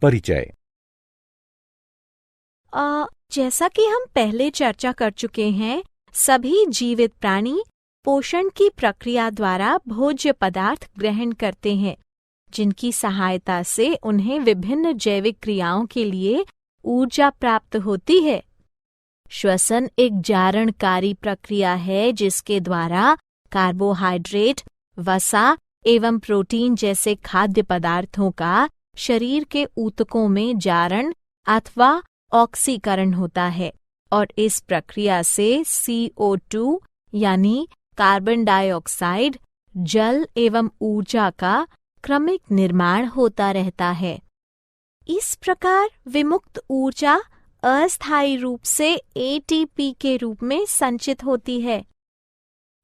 परिचय। जैसा कि हम पहले चर्चा कर चुके हैं, सभी जीवित प्राणी पोषण की प्रक्रिया द्वारा भोज्य पदार्थ ग्रहण करते हैं, जिनकी सहायता से उन्हें विभिन्न जैविक क्रियाओं के लिए ऊर्जा प्राप्त होती है। श्वसन एक जारणकारी प्रक्रिया है जिसके द्वारा कार्बोहाइड्रेट, वसा एवं प्रोटीन जैसे खाद्य पदार्थों का शरीर के ऊतकों में जारण अथवा ऑक्सीकरण होता है और इस प्रक्रिया से CO2 यानी कार्बन डाइऑक्साइड, जल एवं ऊर्जा का क्रमिक निर्माण होता रहता है। इस प्रकार विमुक्त ऊर्जा अस्थायी रूप से ATP के रूप में संचित होती है।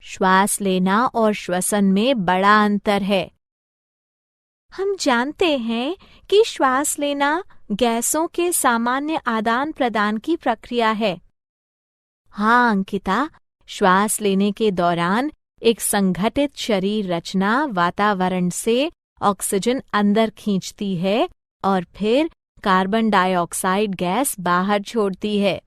श्वास लेना और श्वसन में बड़ा अंतर है। हम जानते हैं कि श्वास लेना गैसों के सामान्य आदान प्रदान की प्रक्रिया है। हाँ अंकिता, श्वास लेने के दौरान एक संगठित शरीर रचना वातावरण से ऑक्सीजन अंदर खींचती है और फिर कार्बन डाइऑक्साइड गैस बाहर छोड़ती है,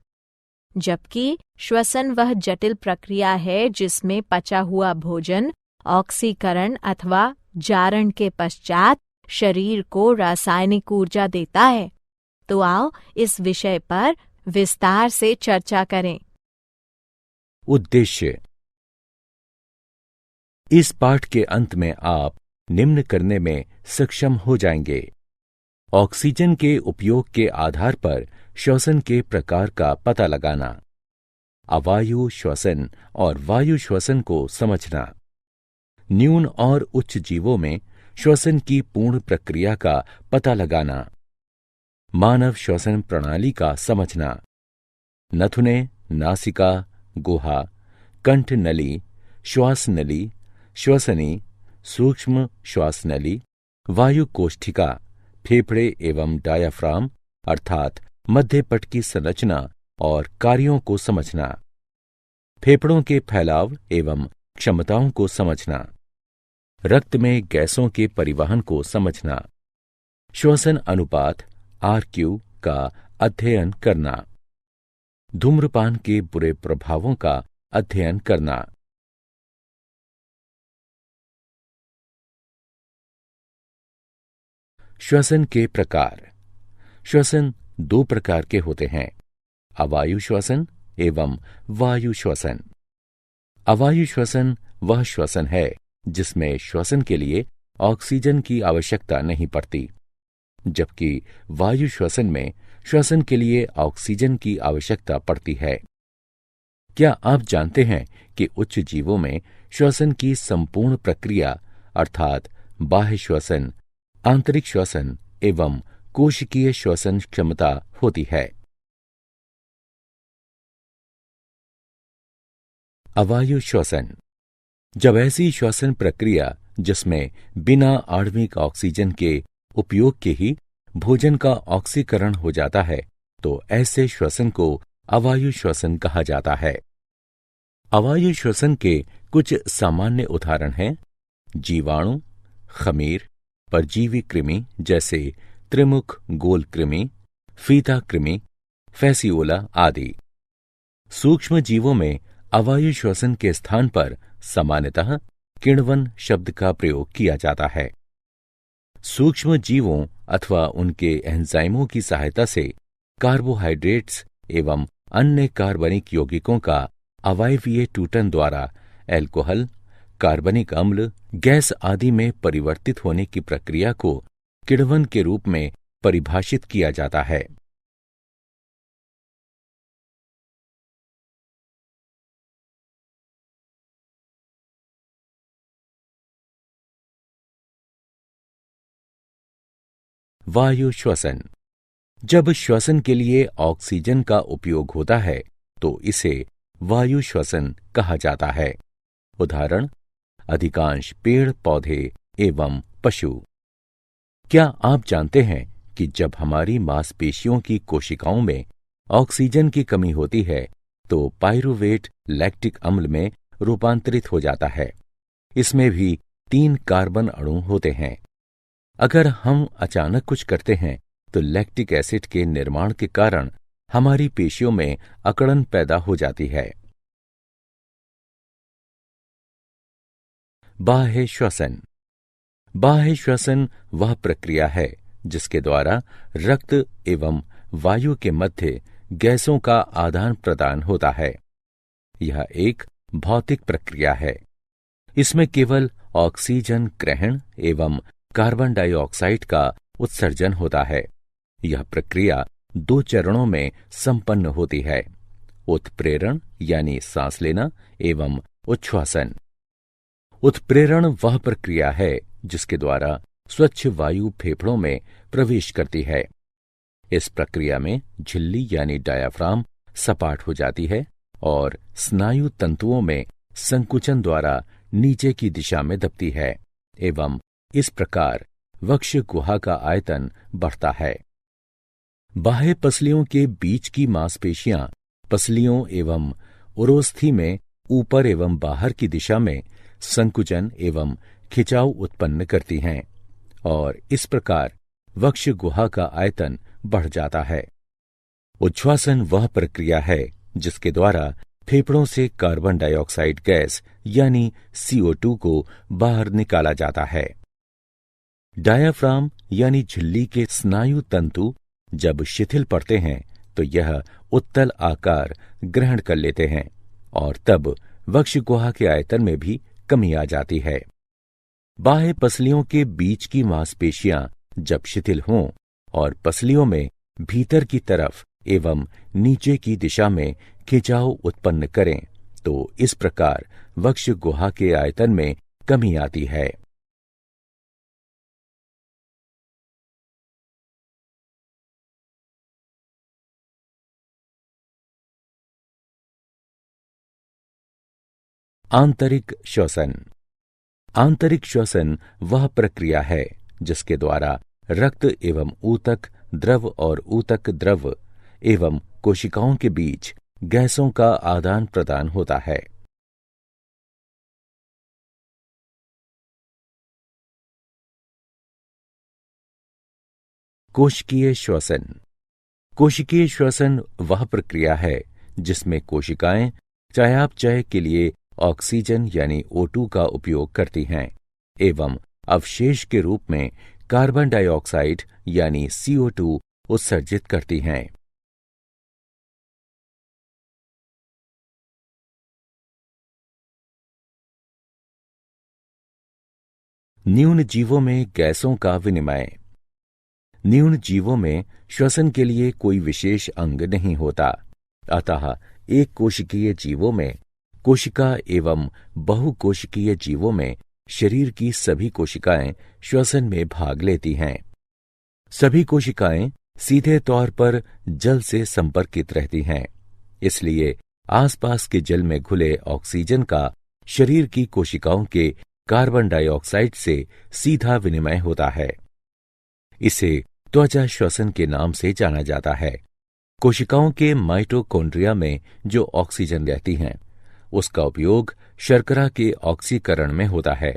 जबकि श्वसन वह जटिल प्रक्रिया है जिसमें पचा हुआ भोजन ऑक्सीकरण अथवा जारण के पश्चात शरीर को रासायनिक ऊर्जा देता है। तो आओ इस विषय पर विस्तार से चर्चा करें। उद्देश्य। इस पाठ के अंत में आप निम्न करने में सक्षम हो जाएंगे। ऑक्सीजन के उपयोग के आधार पर श्वसन के प्रकार का पता लगाना, अवायु श्वसन और वायु श्वसन को समझना, न्यून और उच्च जीवों में श्वसन की पूर्ण प्रक्रिया का पता लगाना, मानव श्वसन प्रणाली का समझना, नथुने, नासिका, गुहा, कंठ नली, श्वास नली, श्वसनी, सूक्ष्म श्वास नली, वायु कोष्ठिका, फेफड़े एवं डायाफ्राम अर्थात मध्यपट की संरचना और कार्यों को समझना, फेफड़ों के फैलाव एवं क्षमताओं को समझना, रक्त में गैसों के परिवहन को समझना, श्वसन अनुपात RQ का अध्ययन करना, धूम्रपान के बुरे प्रभावों का अध्ययन करना। श्वसन के प्रकार। श्वसन दो प्रकार के होते हैं, अवायु श्वसन एवं वायु श्वसन। अवायु श्वसन वह श्वसन है जिसमें श्वसन के लिए ऑक्सीजन की आवश्यकता नहीं पड़ती, जबकि वायु श्वसन में श्वसन के लिए ऑक्सीजन की आवश्यकता पड़ती है। क्या आप जानते हैं कि उच्च जीवों में श्वसन की संपूर्ण प्रक्रिया अर्थात बाह्य श्वसन, आंतरिक श्वसन एवं कोशिकीय श्वसन क्षमता होती है। अवायु श्वसन। जब ऐसी श्वसन प्रक्रिया जिसमें बिना आणविक ऑक्सीजन के उपयोग के ही भोजन का ऑक्सीकरण हो जाता है, तो ऐसे श्वसन को अवायु श्वसन कहा जाता है। अवायु श्वसन के कुछ सामान्य उदाहरण हैं जीवाणु, खमीर, परजीवी कृमि जैसे त्रिमुख गोल कृमि, फीता कृमि, फैसियोला आदि। सूक्ष्म जीवों में अवायु श्वसन के स्थान पर सामान्यतः किण्वन शब्द का प्रयोग किया जाता है। सूक्ष्म जीवों अथवा उनके एंजाइमों की सहायता से कार्बोहाइड्रेट्स एवं अन्य कार्बनिक यौगिकों का अवायवीय टूटन द्वारा एल्कोहल, कार्बनिक अम्ल, गैस आदि में परिवर्तित होने की प्रक्रिया को किण्वन के रूप में परिभाषित किया जाता है। वायु श्वसन। जब श्वसन के लिए ऑक्सीजन का उपयोग होता है तो इसे वायु श्वसन कहा जाता है। उदाहरण अधिकांश पेड़ पौधे एवं पशु। क्या आप जानते हैं कि जब हमारी मांसपेशियों की कोशिकाओं में ऑक्सीजन की कमी होती है तो पाइरूवेट लैक्टिक अम्ल में रूपांतरित हो जाता है। इसमें भी 3 कार्बन अणु होते हैं। अगर हम अचानक कुछ करते हैं तो लैक्टिक एसिड के निर्माण के कारण हमारी पेशियों में अकड़न पैदा हो जाती है। बाह्य श्वसन। बाह्य श्वसन वह प्रक्रिया है जिसके द्वारा रक्त एवं वायु के मध्य गैसों का आदान प्रदान होता है। यह एक भौतिक प्रक्रिया है। इसमें केवल ऑक्सीजन ग्रहण एवं कार्बन डाइऑक्साइड का उत्सर्जन होता है। यह प्रक्रिया 2 चरणों में संपन्न होती है, उत्प्रेरण यानी सांस लेना एवं उच्छ्वासन। उत्प्रेरण वह प्रक्रिया है जिसके द्वारा स्वच्छ वायु फेफड़ों में प्रवेश करती है। इस प्रक्रिया में झिल्ली यानी डायाफ्राम सपाट हो जाती है और स्नायु तंतुओं में संकुचन द्वारा नीचे की दिशा में दबती है एवं इस प्रकार वक्ष गुहा का आयतन बढ़ता है। बाह्य पसलियों के बीच की मांसपेशियां पसलियों एवं उरोस्थि में ऊपर एवं बाहर की दिशा में संकुचन एवं खिंचाव उत्पन्न करती हैं और इस प्रकार वक्ष गुहा का आयतन बढ़ जाता है। उच्छ्वासन वह प्रक्रिया है जिसके द्वारा फेफड़ों से कार्बन डाइऑक्साइड गैस यानी CO2 को बाहर निकाला जाता है। डायाफ्राम यानी झिल्ली के स्नायु तंतु जब शिथिल पड़ते हैं तो यह उत्तल आकार ग्रहण कर लेते हैं और तब वक्ष गुहा के आयतन में भी कमी आ जाती है। बाह्य पसलियों के बीच की मांसपेशियां जब शिथिल हों और पसलियों में भीतर की तरफ एवं नीचे की दिशा में खिंचाव उत्पन्न करें तो इस प्रकार वक्ष गुहा के आयतन में कमी आती है। आंतरिक श्वसन। आंतरिक श्वसन वह प्रक्रिया है जिसके द्वारा रक्त एवं ऊतक द्रव और ऊतक द्रव एवं कोशिकाओं के बीच गैसों का आदान प्रदान होता है। कोशिकीय श्वसन। कोशिकीय श्वसन वह प्रक्रिया है जिसमें कोशिकाएं चयापचय के लिए ऑक्सीजन यानी O2 का उपयोग करती हैं एवं अवशेष के रूप में कार्बन डाइऑक्साइड यानी CO2 उत्सर्जित करती हैं। न्यून जीवों में गैसों का विनिमय। न्यून जीवों में श्वसन के लिए कोई विशेष अंग नहीं होता, अतः एक कोशिकीय जीवों में कोशिका एवं बहुकोशिकीय जीवों में शरीर की सभी कोशिकाएं श्वसन में भाग लेती हैं। सभी कोशिकाएं सीधे तौर पर जल से संपर्कित रहती हैं, इसलिए आसपास के जल में घुले ऑक्सीजन का शरीर की कोशिकाओं के कार्बन डाइऑक्साइड से सीधा विनिमय होता है। इसे त्वचा श्वसन के नाम से जाना जाता है। कोशिकाओं के माइटोकॉन्ड्रिया में जो ऑक्सीजन रहती हैं उसका उपयोग शर्करा के ऑक्सीकरण में होता है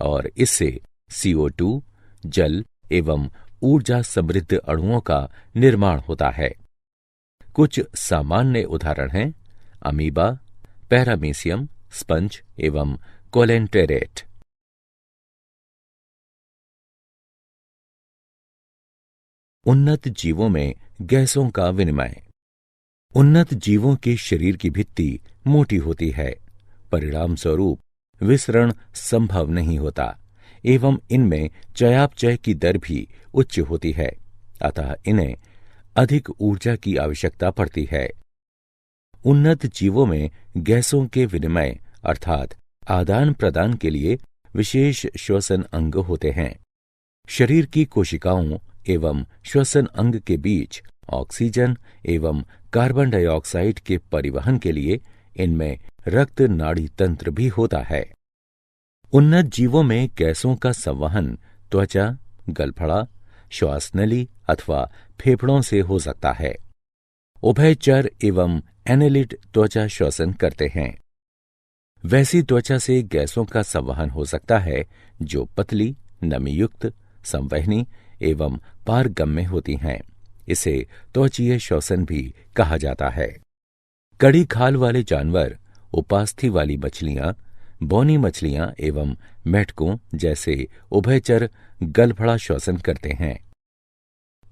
और इससे CO2 जल एवं ऊर्जा समृद्ध अणुओं का निर्माण होता है। कुछ सामान्य उदाहरण हैं अमीबा, पैरामीशियम, स्पंज एवं कोलेंटेरेट। उन्नत जीवों में गैसों का विनिमय। उन्नत जीवों के शरीर की भित्ति मोटी होती है, परिणाम स्वरूप विसरण संभव नहीं होता एवं इनमें चयापचय की दर भी उच्च होती है, अतः इन्हें अधिक ऊर्जा की आवश्यकता पड़ती है। उन्नत जीवों में गैसों के विनिमय अर्थात आदान प्रदान के लिए विशेष श्वसन अंग होते हैं। शरीर की कोशिकाओं एवं श्वसन अंग के बीच ऑक्सीजन एवं कार्बन डाइऑक्साइड के परिवहन के लिए इनमें रक्त नाड़ी तंत्र भी होता है। उन्नत जीवों में गैसों का संवहन त्वचा, गलफड़ा, श्वास नली अथवा फेफड़ों से हो सकता है। उभयचर एवं एनेलिड त्वचा श्वसन करते हैं। वैसी त्वचा से गैसों का संवहन हो सकता है जो पतली, नमीयुक्त, संवहनी एवं पारगम्य होती हैं। इसे त्वचीय श्वसन भी कहा जाता है। कड़ी खाल वाले जानवर, उपास्थि वाली मछलियां, बौनी मछलियां एवं मेढकों जैसे उभयचर गलफड़ा श्वसन करते हैं।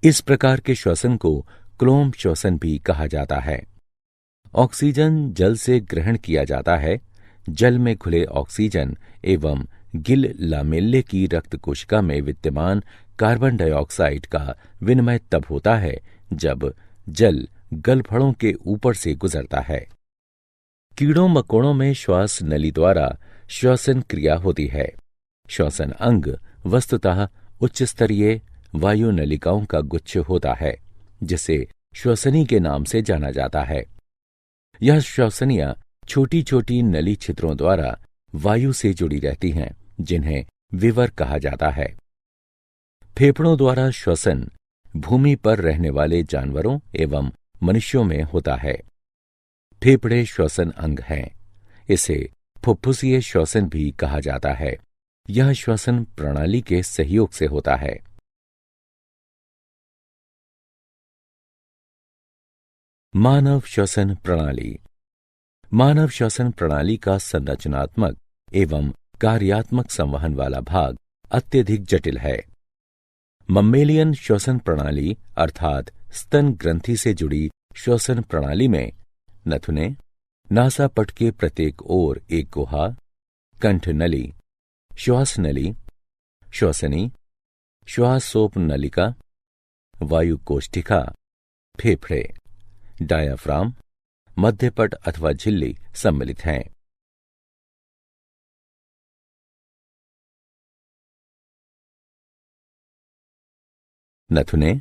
इस प्रकार के श्वसन को क्लोम श्वसन भी कहा जाता है। ऑक्सीजन जल से ग्रहण किया जाता है। जल में घुले ऑक्सीजन एवं गिल लामेल्ले की रक्त कोशिका में विद्यमान कार्बन डाइऑक्साइड का विनिमय तब होता है जब जल गलफड़ों के ऊपर से गुजरता है। कीड़ों मकोड़ों में श्वास नली द्वारा श्वसन क्रिया होती है। श्वसन अंग वस्तुतः उच्च स्तरीय वायु नलिकाओं का गुच्छ होता है, जिसे श्वसनी के नाम से जाना जाता है। यह श्वसनियां छोटी छोटी नली छिद्रों द्वारा वायु से जुड़ी रहती हैं, जिन्हें विवर कहा जाता है। फेफड़ों द्वारा श्वसन भूमि पर रहने वाले जानवरों एवं मनुष्यों में होता है। फेफड़े श्वसन अंग हैं। इसे फुफ्फुसीय श्वसन भी कहा जाता है। यह श्वसन प्रणाली के सहयोग से होता है। मानव श्वसन प्रणाली। मानव श्वसन प्रणाली का संरचनात्मक एवं कार्यात्मक संवहन वाला भाग अत्यधिक जटिल है। मम्मेलियन श्वसन प्रणाली अर्थात स्तन ग्रंथि से जुड़ी श्वसन प्रणाली में नथुने, नासापट के प्रत्येक ओर एक गुहा, कंठ नली, श्वास नली, श्वसनी, श्वासोप नलिका, वायु कोष्ठिका, फेफड़े, डायाफ्राम, मध्यपट अथवा झिल्ली सम्मिलित हैं। नथुने।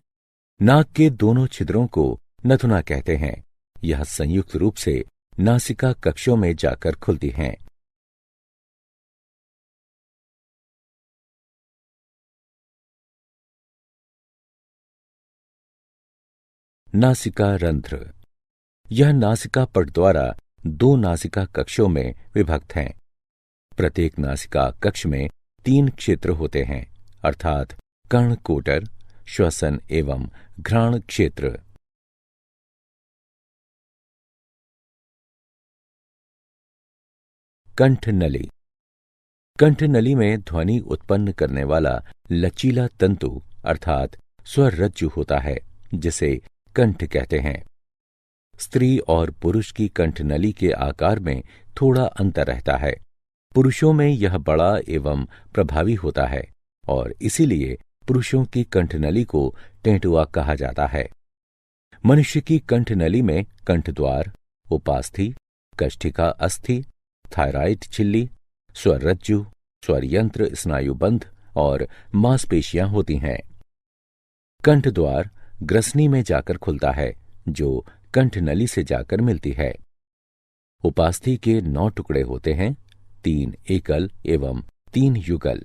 नाक के दोनों छिद्रों को नथुना कहते हैं। यह संयुक्त रूप से नासिका कक्षों में जाकर खुलती हैं। नासिका रंध्र। यह नासिका पट द्वारा दो नासिका कक्षों में विभक्त हैं। प्रत्येक नासिका कक्ष में 3 क्षेत्र होते हैं, अर्थात कर्णकोटर, श्वसन एवं घ्राण क्षेत्र। कंठ नली। कंठ नली में ध्वनि उत्पन्न करने वाला लचीला तंतु अर्थात स्वर रज्जु होता है, जिसे कंठ कहते हैं। स्त्री और पुरुष की कंठ नली के आकार में थोड़ा अंतर रहता है। पुरुषों में यह बड़ा एवं प्रभावी होता है और इसीलिए पुरुषों की कंठ नली को टेंटुआ कहा जाता है। मनुष्य की कंठ नली में कंठद्वार, उपास्थि, कष्ठिका अस्थि, थायराइड झिल्ली, स्वर रज्जु, स्वर यंत्र, स्नायुबंध और मांसपेशियां होती हैं। कंठद्वार ग्रसनी में जाकर खुलता है, जो कंठ नली से जाकर मिलती है। उपास्थि के 9 टुकड़े होते हैं, 3 एकल एवं 3 युगल।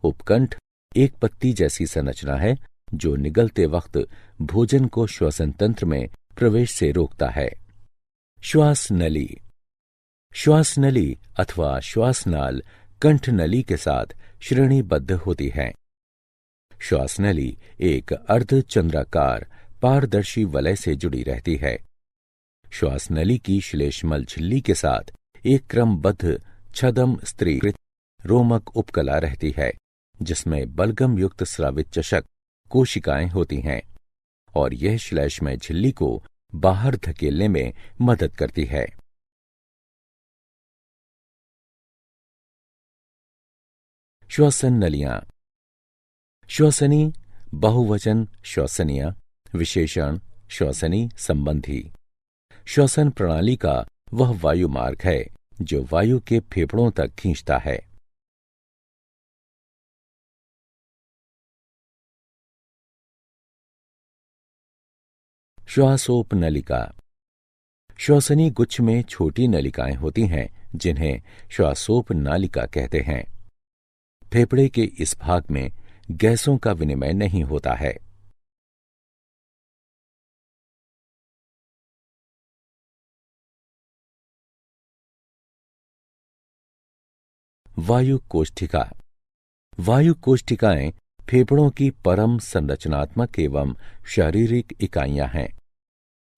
उपकंठ एक पत्ती जैसी संरचना है, जो निगलते वक्त भोजन को श्वसन तंत्र में प्रवेश से रोकता है। श्वास नली। श्वास नली अथवा श्वासनाल कंठ नली के साथ श्रेणीबद्ध होती है। श्वास नली एक अर्धचंद्राकार पारदर्शी वलय से जुड़ी रहती है। श्वास नली की श्लेष्मल झिल्ली के साथ एक क्रमबद्ध छदम स्त्रीकृत रोमक उपकला रहती है, जिसमें बलगम युक्त स्रावित चषक कोशिकाएं होती हैं और यह श्लेष्मय झिल्ली को बाहर धकेलने में मदद करती है। श्वसन नलियां। श्वसनी बहुवचन श्वसनिया, विशेषण श्वसनी संबंधी। श्वसन प्रणाली का वह वायु मार्ग है जो वायु के फेफड़ों तक खींचता है। श्वासोप नलिका। श्वसनी गुच्छ में छोटी नलिकाएं होती हैं, जिन्हें श्वासोप नालिका कहते हैं। फेफड़े के इस भाग में गैसों का विनिमय नहीं होता है। वायु कोष्ठिका। वायु कोष्ठिकाएं फेफड़ों की परम संरचनात्मक एवं शारीरिक इकाइयां हैं।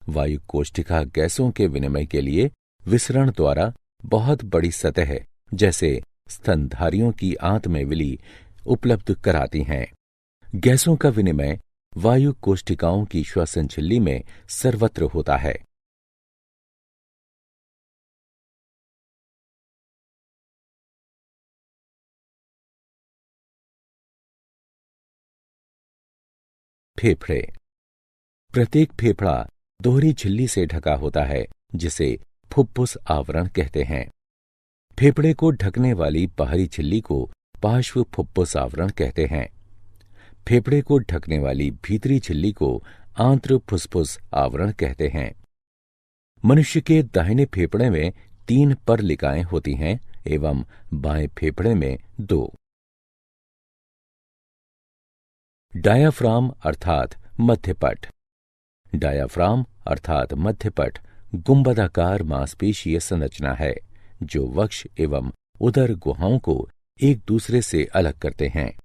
वायु कोष्ठिका गैसों के विनिमय के लिए विसरण द्वारा बहुत बड़ी सतह जैसे स्तनधारियों की आंत में विली उपलब्ध कराती हैं। गैसों का विनिमय वायु कोष्ठिकाओं की श्वसन झिल्ली में सर्वत्र होता है। फेफड़े। प्रत्येक फेफड़ा दोहरी झिल्ली से ढका होता है जिसे फुफ्फुस आवरण कहते हैं। फेफड़े को ढकने वाली बाहरी झिल्ली को पार्श्व फुफ्फुस आवरण कहते हैं। फेफड़े को ढकने वाली भीतरी झिल्ली को आंत्र फुफ्फुस आवरण कहते हैं। मनुष्य के दाहिने फेफड़े में 3 परलिकाएं होती हैं एवं बाएं फेफड़े में 2। डायाफ्राम अर्थात मध्यपट। डायाफ्राम अर्थात मध्यपट गुंबदाकार मांसपेशीय संरचना है जो वक्ष एवं उदर गुहाओं को एक दूसरे से अलग करते हैं।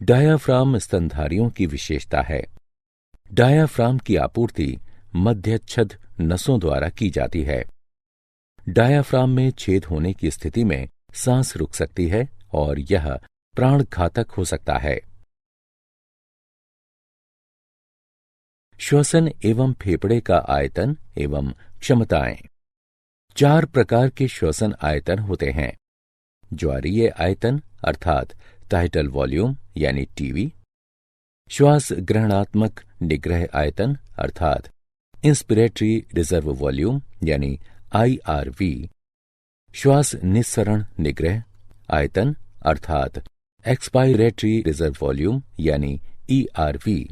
डायाफ्राम स्तनधारियों की विशेषता है। डायाफ्राम की आपूर्ति मध्यच्छद नसों द्वारा की जाती है। डायाफ्राम में छेद होने की स्थिति में सांस रुक सकती है और यह प्राणघातक हो सकता है। श्वसन एवं फेफड़े का आयतन एवं क्षमताएं। 4 प्रकार के श्वसन आयतन होते हैं। ज्वारीय आयतन अर्थात टाइटल वॉल्यूम यानी टीवी, श्वास ग्रहणात्मक निग्रह आयतन अर्थात इंस्पिरेटरी रिजर्व वॉल्यूम यानी आईआरवी, श्वास निस्सरण निग्रह आयतन अर्थात एक्सपायरेटरी रिजर्व वॉल्यूम यानी ईआरवी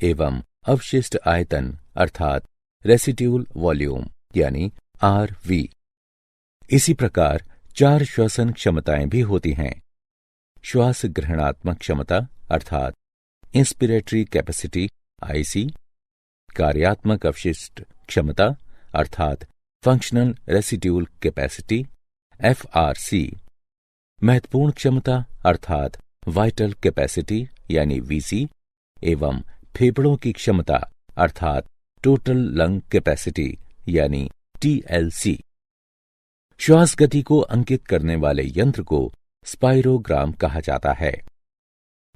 एवं अवशिष्ट आयतन अर्थात रेसिड्यूल वॉल्यूम यानी आरवी। इसी प्रकार 4 श्वसन क्षमताएं भी होती हैं। श्वास ग्रहणात्मक क्षमता अर्थात इंस्पिरेटरी कैपेसिटी आईसी, कार्यात्मक अवशिष्ट क्षमता अर्थात फंक्शनल रेसिड्यूल कैपेसिटी एफआरसी, महत्वपूर्ण क्षमता अर्थात वाइटल कैपेसिटी यानी वीसी एवं फेफड़ों की क्षमता अर्थात टोटल लंग कैपेसिटी यानी टीएलसी। श्वास गति को अंकित करने वाले यंत्र को स्पाइरोग्राम कहा जाता है।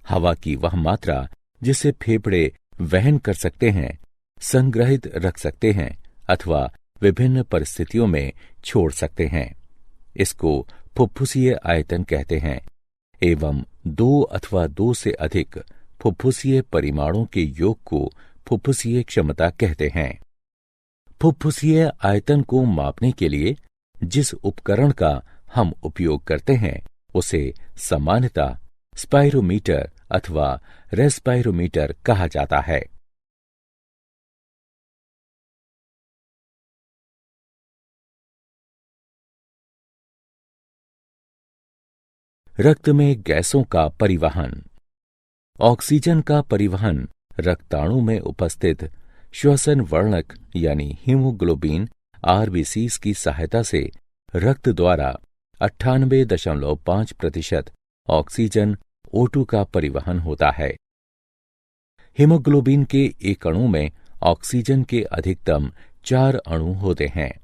हवा की वह मात्रा जिसे फेफड़े वहन कर सकते हैं, संग्रहित रख सकते हैं अथवा विभिन्न परिस्थितियों में छोड़ सकते हैं, इसको फुफ्फुसीय आयतन कहते हैं एवं 2 अथवा 2 से अधिक फुफ्फुसीय परिमाणों के योग को फुफ्फुसीय क्षमता कहते हैं। फुफ्फुसीय आयतन को मापने के लिए जिस उपकरण का हम उपयोग करते हैं उसे सामान्यतः स्पाइरोमीटर अथवा रेस्पाइरोमीटर कहा जाता है। रक्त में गैसों का परिवहन। ऑक्सीजन का परिवहन रक्ताणु में उपस्थित श्वसन वर्णक यानी हीमोग्लोबिन आरबीसीज की सहायता से रक्त द्वारा 98.5% ऑक्सीजन O2 का परिवहन होता है। हीमोग्लोबिन के एक अणु में ऑक्सीजन के अधिकतम 4 अणु होते हैं।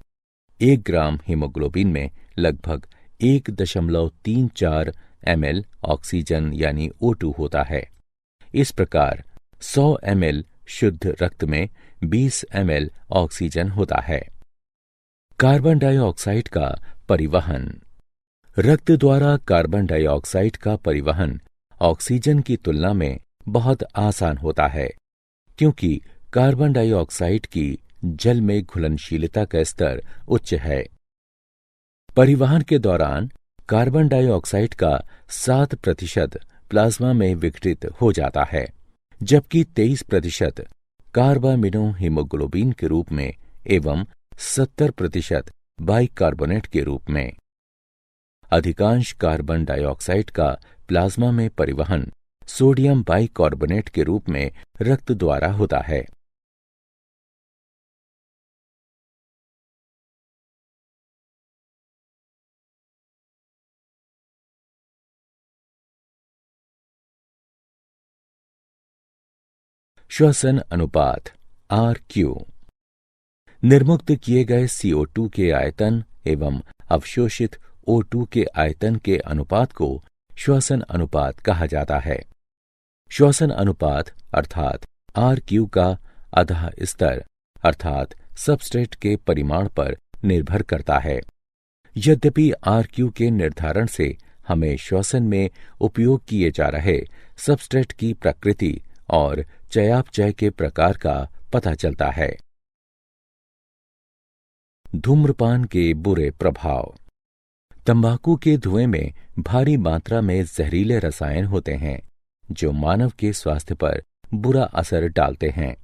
1 ग्राम हीमोग्लोबिन में लगभग 1.34 ml ऑक्सीजन यानी O2 होता है। इस प्रकार 100 ml शुद्ध रक्त में 20 ml ऑक्सीजन होता है। कार्बन डाइऑक्साइड का परिवहन। रक्त द्वारा कार्बन डाइऑक्साइड का परिवहन ऑक्सीजन की तुलना में बहुत आसान होता है, क्योंकि कार्बन डाइऑक्साइड की जल में घुलनशीलता का स्तर उच्च है। परिवहन के दौरान कार्बन डाइऑक्साइड का 7% प्लाज्मा में विघटित हो जाता है, जबकि 23% कार्बामिनो हीमोग्लोबिन के रूप में एवं 70% बाइकार्बोनेट के रूप में। अधिकांश कार्बन डाइऑक्साइड का प्लाज्मा में परिवहन सोडियम बाइकार्बोनेट के रूप में रक्त द्वारा होता है। श्वसन अनुपात RQ। निर्मुक्त किए गए CO2 के आयतन एवं अवशोषित O2 के आयतन के अनुपात को श्वसन अनुपात कहा जाता है। श्वसन अनुपात अर्थात RQ का अधः स्तर अर्थात सबस्ट्रेट के परिमाण पर निर्भर करता है। यद्यपि RQ के निर्धारण से हमें श्वसन में उपयोग किए जा रहे सबस्ट्रेट की प्रकृति और चयापचय के प्रकार का पता चलता है। धूम्रपान के बुरे प्रभाव। तंबाकू के धुएं में भारी मात्रा में जहरीले रसायन होते हैं जो मानव के स्वास्थ्य पर बुरा असर डालते हैं।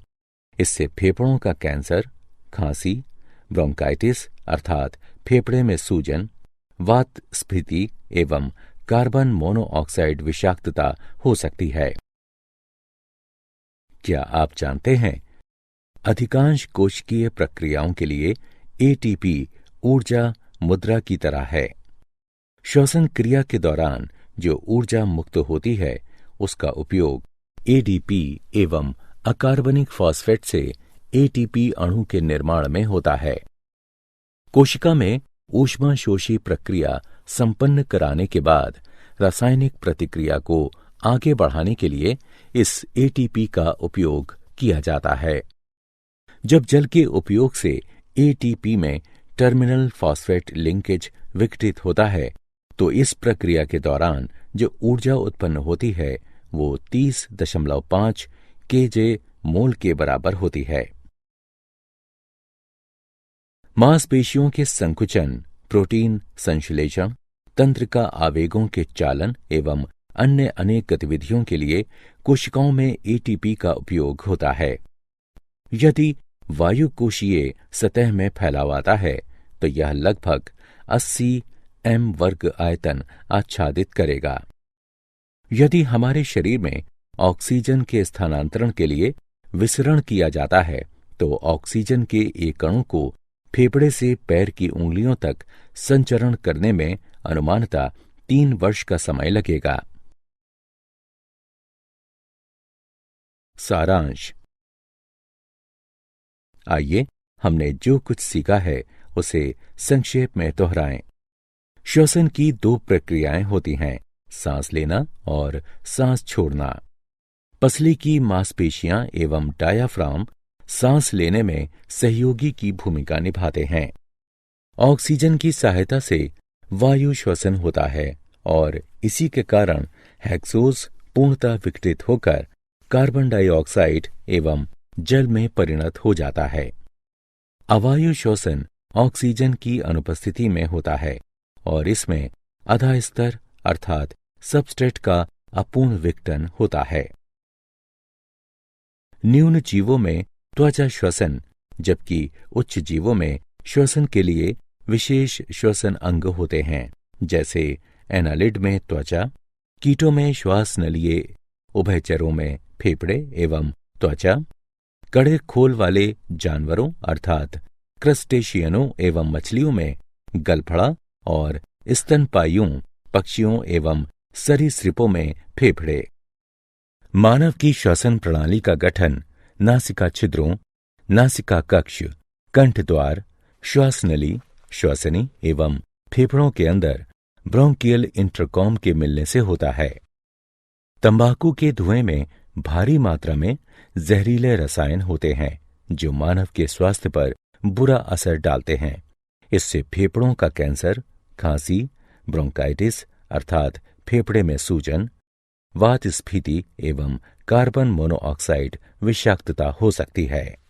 इससे फेफड़ों का कैंसर, खांसी, ब्रोंकाइटिस अर्थात फेफड़े में सूजन, वात स्फीति एवं कार्बन मोनोऑक्साइड विषाक्तता हो सकती है। क्या आप जानते हैं, अधिकांश कोशिकीय प्रक्रियाओं के लिए ATP ऊर्जा मुद्रा की तरह है। श्वसन क्रिया के दौरान जो ऊर्जा मुक्त होती है उसका उपयोग ADP एवं अकार्बनिक फॉस्फेट से ATP अणु के निर्माण में होता है। कोशिका में ऊष्माशोषी प्रक्रिया संपन्न कराने के बाद रासायनिक प्रतिक्रिया को आगे बढ़ाने के लिए इस ATP का उपयोग किया जाता है। जब जल के उपयोग से ATP में टर्मिनल फॉस्फेट लिंकेज विघटित होता है तो इस प्रक्रिया के दौरान जो ऊर्जा उत्पन्न होती है वो 30.5 kJ मोल के बराबर होती है। मांसपेशियों के संकुचन, प्रोटीन संश्लेषण, तंत्र का आवेगों के चालन एवं अन्य अनेक गतिविधियों के लिए कोशिकाओं में ATP का उपयोग होता है। यदि वायु कोशीय सतह में फैलाव आता है तो यह लगभग 80 m वर्ग आयतन आच्छादित करेगा। यदि हमारे शरीर में ऑक्सीजन के स्थानांतरण के लिए विसरण किया जाता है तो ऑक्सीजन के एक अणु को फेफड़े से पैर की उंगलियों तक संचरण करने में अनुमानतः 3 वर्ष का समय लगेगा। सारांश। आइए हमने जो कुछ सीखा है उसे संक्षेप में दोहराएं। श्वसन की 2 प्रक्रियाएं होती हैं, सांस लेना और सांस छोड़ना। पसली की मांसपेशियां एवं डायाफ्राम सांस लेने में सहयोगी की भूमिका निभाते हैं। ऑक्सीजन की सहायता से वायु श्वसन होता है और इसी के कारण हेक्सोज पूर्णतः विघटित होकर कार्बन डाइऑक्साइड एवं जल में परिणत हो जाता है। अवायु श्वसन ऑक्सीजन की अनुपस्थिति में होता है और इसमें आधा स्तर अर्थात सबस्ट्रेट का अपूर्ण विघटन होता है। न्यून जीवों में त्वचा श्वसन जबकि उच्च जीवों में श्वसन के लिए विशेष श्वसन अंग होते हैं, जैसे एनालिड में त्वचा, कीटों में श्वास नलिये, उभयचरों में फेफड़े एवं त्वचा, कड़े खोल वाले जानवरों अर्थात क्रस्टेशियनों एवं मछलियों में गलफड़ा और स्तनपायियों, पक्षियों एवं सरीसृपों में फेफड़े। मानव की श्वसन प्रणाली का गठन नासिका छिद्रों, नासिका कक्ष, कंठद्वार, श्वास नली, श्वसनी एवं फेफड़ों के अंदर ब्रोंकियल इंटरकॉम के मिलने से होता है। तंबाकू के धुएं में भारी मात्रा में जहरीले रसायन होते हैं जो मानव के स्वास्थ्य पर बुरा असर डालते हैं। इससे फेफड़ों का कैंसर, खांसी, ब्रोंकाइटिस अर्थात फेफड़े में सूजन, वात स्फीति एवं कार्बन मोनोऑक्साइड विषाक्तता हो सकती है।